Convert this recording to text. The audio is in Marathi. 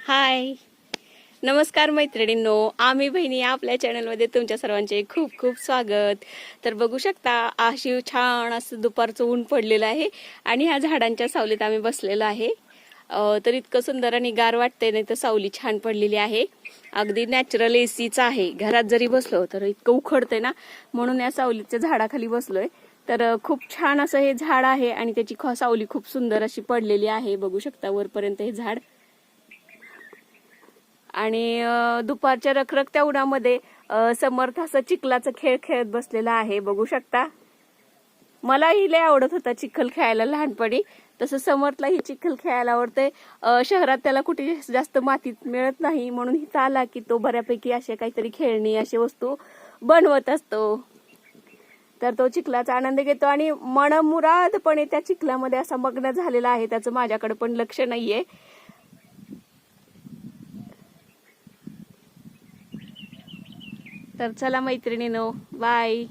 हाय, नमस्कार मैत्रिणींनो. आम्ही बहिणी आपल्या चॅनलमध्ये तुमच्या सर्वांचे खूप खूप स्वागत. तर बघू शकता अशी छान असं दुपारचं ऊन पडलेलं आहे आणि ह्या झाडांच्या सावलीत आम्ही बसलेलो आहे. तर इतकं सुंदर आणि गार वाटते, नाही तर सावली छान पडलेली आहे. अगदी नॅचरल एसीच आहे. घरात जरी बसलो तर इतकं उखडते ना, म्हणून या सावलीच्या झाडाखाली बसलोय. तर खूप छान असं हे झाड आहे आणि त्याची सावली खूप सुंदर अशी पडलेली आहे. बघू शकता वरपर्यंत हे झाड. आणि दुपारच्या रखरखत्या उन्हामध्ये समर्थ असं चिखलाचा खेळ खेळत बसलेला आहे. बघू शकता. मलाही लय आवडत होता चिखल खेळायला लहानपणी, तसं समर्थलाही चिखल खेळायला आवडते. शहरात त्याला कुठे जास्त मातीत मिळत नाही, म्हणून इथं आला की तो बऱ्यापैकी असे काहीतरी खेळणी अशी वस्तू बनवत असतो. तर तो चिखलाचा आनंद घेतो आणि मनमुरादपणे त्या चिखलामध्ये असा मग्न झालेला आहे. त्याचं माझ्याकडे पण लक्ष नाहीये. तर चला मैत्रिणीनो, बाय.